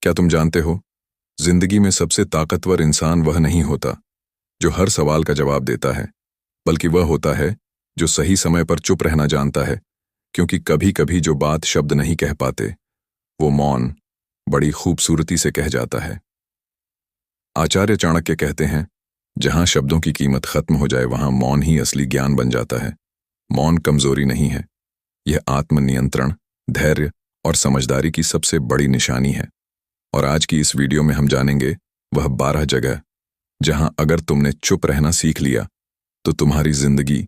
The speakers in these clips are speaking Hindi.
क्या तुम जानते हो, जिंदगी में सबसे ताकतवर इंसान वह नहीं होता जो हर सवाल का जवाब देता है, बल्कि वह होता है जो सही समय पर चुप रहना जानता है। क्योंकि कभी कभी जो बात शब्द नहीं कह पाते, वो मौन बड़ी खूबसूरती से कह जाता है। आचार्य चाणक्य कहते हैं, जहां शब्दों की कीमत खत्म हो जाए वहां मौन ही असली ज्ञान बन जाता है। मौन कमजोरी नहीं है, यह आत्मनियंत्रण, धैर्य और समझदारी की सबसे बड़ी निशानी है। और आज की इस वीडियो में हम जानेंगे वह 12 जगह जहां अगर तुमने चुप रहना सीख लिया तो तुम्हारी जिंदगी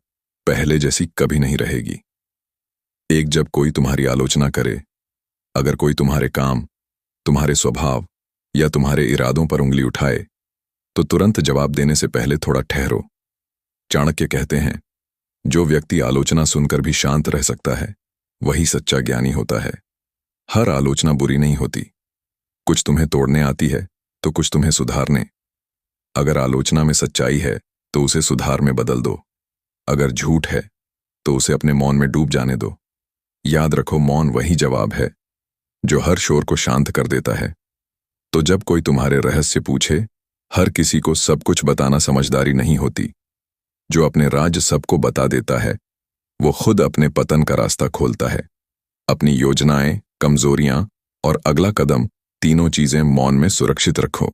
पहले जैसी कभी नहीं रहेगी। एक, जब कोई तुम्हारी आलोचना करे, अगर कोई तुम्हारे काम, तुम्हारे स्वभाव या तुम्हारे इरादों पर उंगली उठाए तो तुरंत जवाब देने से पहले थोड़ा ठहरो। चाणक्य कहते हैं, जो व्यक्ति आलोचना सुनकर भी शांत रह सकता है वही सच्चा ज्ञानी होता है। हर आलोचना बुरी नहीं होती, कुछ तुम्हें तोड़ने आती है तो कुछ तुम्हें सुधारने। अगर आलोचना में सच्चाई है तो उसे सुधार में बदल दो, अगर झूठ है तो उसे अपने मौन में डूब जाने दो। याद रखो, मौन वही जवाब है जो हर शोर को शांत कर देता है। तो जब कोई तुम्हारे रहस्य पूछे, हर किसी को सब कुछ बताना समझदारी नहीं होती। जो अपने राज सबको बता देता है वो खुद अपने पतन का रास्ता खोलता है। अपनी योजनाएं, कमजोरियां और अगला कदम, तीनों चीजें मौन में सुरक्षित रखो।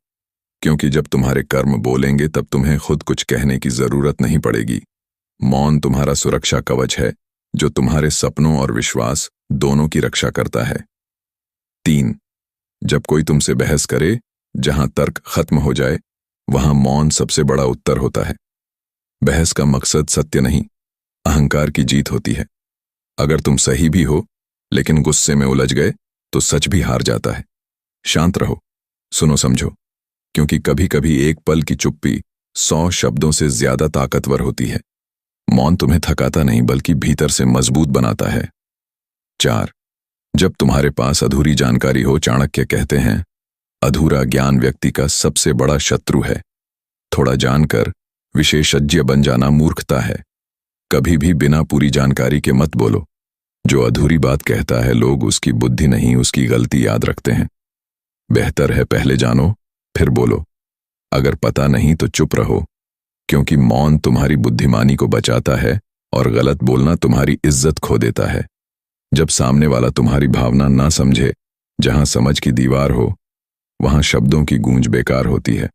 क्योंकि जब तुम्हारे कर्म बोलेंगे तब तुम्हें खुद कुछ कहने की जरूरत नहीं पड़ेगी। मौन तुम्हारा सुरक्षा कवच है जो तुम्हारे सपनों और विश्वास दोनों की रक्षा करता है। 3, जब कोई तुमसे बहस करे, जहां तर्क खत्म हो जाए वहां मौन सबसे बड़ा उत्तर होता है। बहस का मकसद सत्य नहीं, अहंकार की जीत होती है। अगर तुम सही भी हो लेकिन गुस्से में उलझ गए तो सच भी हार जाता है। शांत रहो, सुनो, समझो, क्योंकि कभी कभी एक पल की चुप्पी 100 शब्दों से ज्यादा ताकतवर होती है। मौन तुम्हें थकाता नहीं बल्कि भीतर से मजबूत बनाता है। 4, जब तुम्हारे पास अधूरी जानकारी हो, चाणक्य कहते हैं, अधूरा ज्ञान व्यक्ति का सबसे बड़ा शत्रु है। थोड़ा जानकर विशेषज्ञ बन जाना मूर्खता है। कभी भी बिना पूरी जानकारी के मत बोलो। जो अधूरी बात कहता है, लोग उसकी बुद्धि नहीं उसकी गलती याद रखते हैं। बेहतर है पहले जानो फिर बोलो। अगर पता नहीं तो चुप रहो, क्योंकि मौन तुम्हारी बुद्धिमानी को बचाता है और गलत बोलना तुम्हारी इज्जत खो देता है। जब सामने वाला तुम्हारी भावना ना समझे, जहां समझ की दीवार हो वहां शब्दों की गूंज बेकार होती है।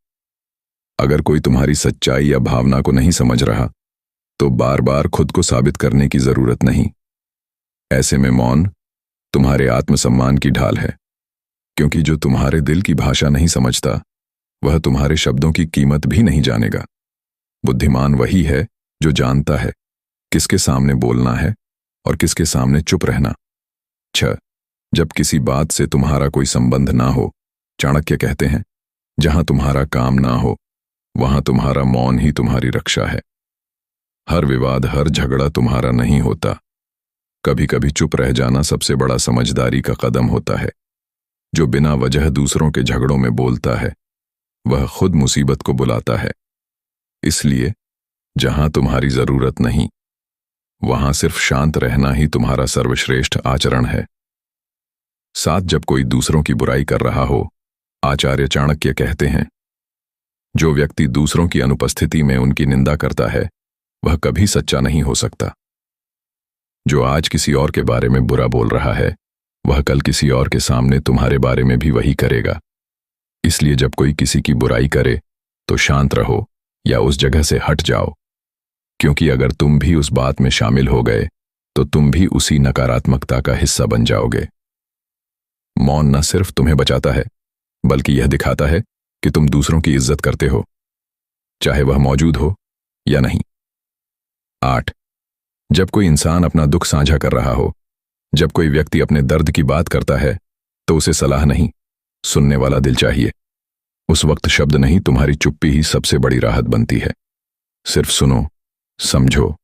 अगर कोई तुम्हारी सच्चाई या भावना को नहीं समझ रहा तो बार बार खुद को साबित करने की जरूरत नहीं। ऐसे में मौन तुम्हारे आत्मसम्मान की ढाल है, क्योंकि जो तुम्हारे दिल की भाषा नहीं समझता वह तुम्हारे शब्दों की कीमत भी नहीं जानेगा। बुद्धिमान वही है जो जानता है किसके सामने बोलना है और किसके सामने चुप रहना। 6, जब किसी बात से तुम्हारा कोई संबंध ना हो, चाणक्य कहते हैं, जहां तुम्हारा काम ना हो वहां तुम्हारा मौन ही तुम्हारी रक्षा है। हर विवाद, हर झगड़ा तुम्हारा नहीं होता। कभी कभी चुप रह जाना सबसे बड़ा समझदारी का कदम होता है। जो बिना वजह दूसरों के झगड़ों में बोलता है वह खुद मुसीबत को बुलाता है। इसलिए जहां तुम्हारी जरूरत नहीं वहां सिर्फ शांत रहना ही तुम्हारा सर्वश्रेष्ठ आचरण है। 7, जब कोई दूसरों की बुराई कर रहा हो, आचार्य चाणक्य कहते हैं, जो व्यक्ति दूसरों की अनुपस्थिति में उनकी निंदा करता है वह कभी सच्चा नहीं हो सकता। जो आज किसी और के बारे में बुरा बोल रहा है वह कल किसी और के सामने तुम्हारे बारे में भी वही करेगा। इसलिए जब कोई किसी की बुराई करे तो शांत रहो या उस जगह से हट जाओ, क्योंकि अगर तुम भी उस बात में शामिल हो गए तो तुम भी उसी नकारात्मकता का हिस्सा बन जाओगे। मौन न सिर्फ तुम्हें बचाता है बल्कि यह दिखाता है कि तुम दूसरों की इज्जत करते हो, चाहे वह मौजूद हो या नहीं। 8, जब कोई इंसान अपना दुख साझा कर रहा हो, जब कोई व्यक्ति अपने दर्द की बात करता है तो उसे सलाह नहीं, सुनने वाला दिल चाहिए। उस वक्त शब्द नहीं, तुम्हारी चुप्पी ही सबसे बड़ी राहत बनती है। सिर्फ सुनो, समझो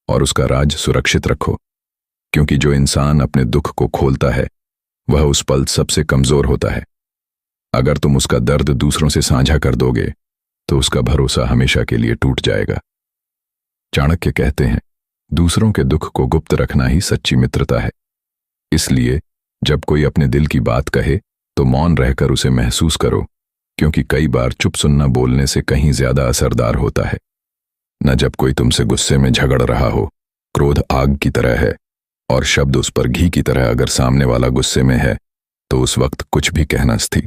और उसका राज सुरक्षित रखो, क्योंकि जो इंसान अपने दुख को खोलता है वह उस पल सबसे कमजोर होता है। अगर तुम उसका दर्द दूसरों से साझा कर दोगे तो उसका भरोसा हमेशा के लिए टूट जाएगा। चाणक्य कहते हैं, दूसरों के दुख को गुप्त रखना ही सच्ची मित्रता है। इसलिए जब कोई अपने दिल की बात कहे तो मौन रहकर उसे महसूस करो, क्योंकि कई बार चुप सुनना बोलने से कहीं ज्यादा असरदार होता है। न जब कोई तुमसे गुस्से में झगड़ रहा हो, क्रोध आग की तरह है और शब्द उस पर घी की तरह, अगर सामने वाला गुस्से में है तो उस वक्त कुछ भी कहना स्थि